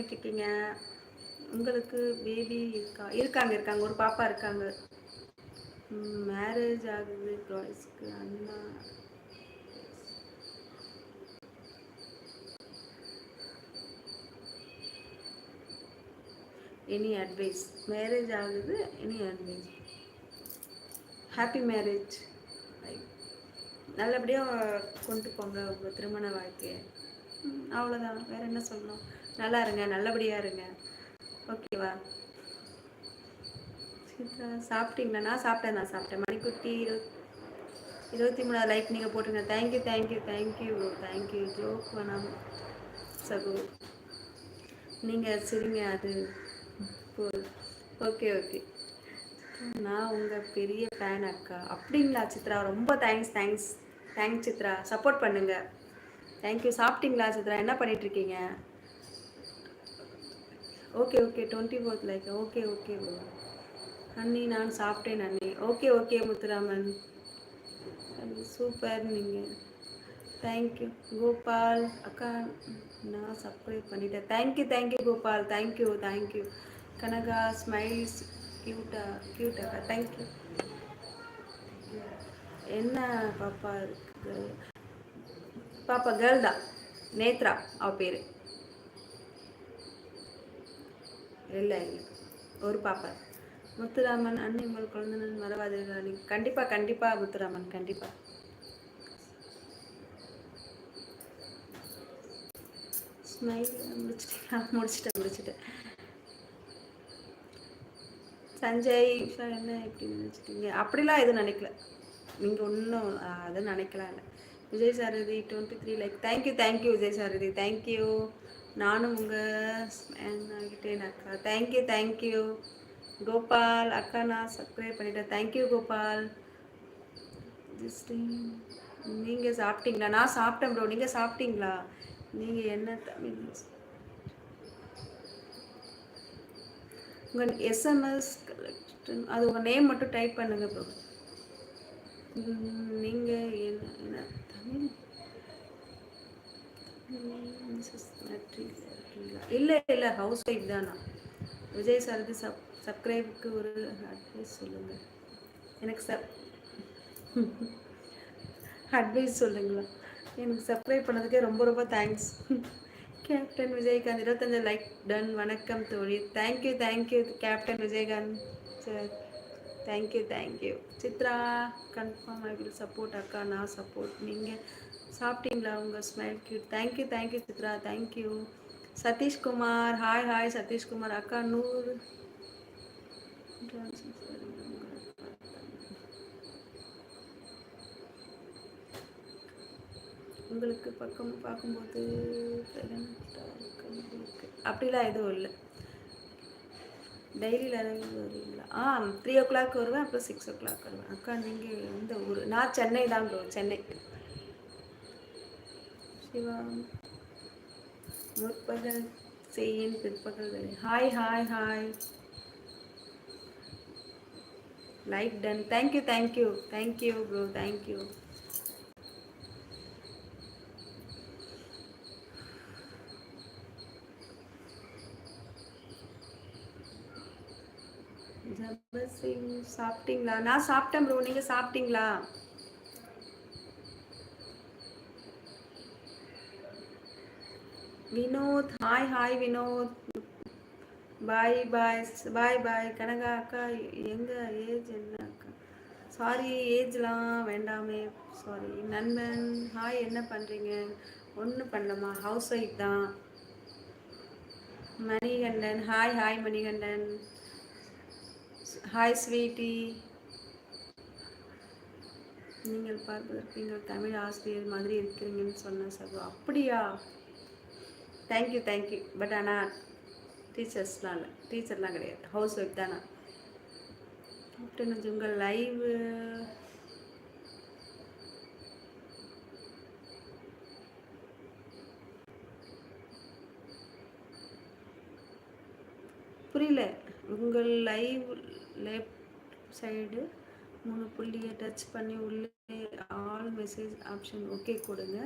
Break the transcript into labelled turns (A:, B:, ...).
A: இருக்கீங்க? உங்களுக்கு பேபி இருக்காங்க ஒரு பாப்பா இருக்காங்க. மேரேஜ் ஆகுது பாய்ஸ்க்கு அண்ணா. Any advice? மேரேஜ் ஆகுது, எனி அட்வைஸ்? ஹாப்பி மேரேஜ், நல்லபடியாக கொண்டு போங்க உங்கள் திருமண வாழ்க்கையை. அவ்வளோதான், வேற என்ன சொல்லணும்? நல்லா இருங்க, நல்லபடியாக இருங்க. ஓகேவா? சாப்பிட்டீங்களா? நான் சாப்பிட்டேன். மணிக்குட்டி 23 லைக் நீங்கள் போட்டுருங்க. தேங்க்யூ. ஜோக் வேணாம் சகு, நீங்கள் சரிங்க. அது ஓகே. நான் உங்கள் பெரிய ஃபேன் அக்கா. அப்படிங்களா சித்ரா? ரொம்ப தேங்க்ஸ் சித்ரா. சப்போர்ட் பண்ணுங்க. தேங்க்யூ. சாப்பிட்டீங்களா சித்ரா? என்ன பண்ணிகிட்ருக்கீங்க? Okay 24th like. ஓகே அண்ணி, நான் சாப்பிட்டேன் அண்ணி. Okay Muthuraman, super. நீங்கள் தேங்க்யூ கோபால் அக்கா. நான் சப்ஸ்கிரைப் பண்ணிட்டேன். Thank you Gopal. Thank you. Kanaka smiles கியூட்டா. தேங்க்யூ. என்ன பாப்பா இருக்கு? பாப்பா கேர்ள் தான், நேத்ரா அவ பேர். இல்லை ஒரு பாப்பா. முத்துராமன் அண்ணி, உங்கள் குழந்தை மறவாதீர்கள். கண்டிப்பாக முத்துராமன், கண்டிப்பாக. ஸ்மைல் முடிச்சிட்டேன். சஞ்சய் என்ன எப்படி நினச்சிட்டீங்க? அப்படிலாம் எதுவும் நினைக்கல. நீங்கள் ஒன்றும் அதை நினைக்கலாம் இல்லை. விஜய் சாரதி 23 லைக். தேங்க்யூ விஜய் சாரதி. தேங்க்யூ. நானும் உங்கள் ஆகிட்டேன் அக்கா. தேங்க்யூ கோபால் அக்கா. நான் சப்ஸ்கிரைப் பண்ணிட்டேன். தேங்க்யூ கோபால். நீங்கள் சாப்பிட்டீங்களா? நான் சாப்பிட்டேன் ப்ரோ. நீங்கள் சாப்பிட்டீங்களா? நீங்கள் என்ன தமிழ்? உங்கள் எஸ்எம்எஸ் கலெக்ஷன், அது உங்கள் நேம் மட்டும் டைப் பண்ணுங்க ப்ரோ. நீங்கள் என்ன தமிழ்? இல்லை ஹவுஸ் ஒய்ஃப் தான் நான். விஜய் சாரதி சப்ஸ்கிரைபுக்கு ஒரு அட்வைஸ் சொல்லுங்கள். எனக்கு அட்வைஸ் சொல்லுங்களா? எனக்கு சப்ஸ்கிரைப் பண்ணதுக்கே ரொம்ப thanks. Captain Vijayakanth 25 like done. வணக்கம் தோழி. Thank you captain Vijayakanth sir. Thank you Chitra. Confirm I will support அக்கா. நான் சப்போர்ட். நீங்கள் சாப்பிட்டீங்களா? உங்கள் smile cute. Thank you Chitra. Thank you. Sathishkumar hi Sathishkumar அக்கா. 100 உங்களுக்கு பக்கம் பார்க்கும்போது அப்படிலாம் எதுவும் இல்லை. டெய்லி லைவ் வருவீங்களா? 3 o'clock வருவேன், அப்புறம் 6 o'clock வருவேன். அக்கா நீங்கள் எந்த ஊர்? நான் சென்னை தான் ப்ரோ, சென்னை. சிவா முற்பகல் செய்யின் பிற்பகல் வேலை. Hi like done. Thank you bro. Thank you. சாப்பிட்டீங்களா? நான் சாப்பிட்டேன் ப்ரோ. நீங்கள் சாப்பிட்டீங்களா? வினோத் ஹாய் வினோத். பாய் கனகா அக்கா. எங்கள் ஏஜ் என்ன அக்கா? சாரி, ஏஜ்லாம் வேண்டாமே, சாரி. நண்பன் ஹாய், என்ன பண்ணுறீங்க? ஒன்றும் பண்ணலம்மா, ஹவுஸ் ஒய்ஃப் தான். Manikandan hi Manikandan. Hi sweety. நீங்கள் பார்ப்பதற்கு நீங்கள் தமிழ் ஆசிரியர் மாதிரி இருக்கிறீங்கன்னு சொன்ன சகோ. அப்படியா? தேங்க்யூ. பட் ஆனால் டீச்சர்லாம் கிடையாது, ஹவுஸ் ஒய்ஃப் தான் நான். உங்கள் லைவ் புரியல. உங்கள் லைவ் லெஃப்ட் சைடு 3 புள்ளியை டச் பண்ணி உள்ளே ஆல் மெசேஜ் ஆப்ஷன் ஓகே கொடுங்க.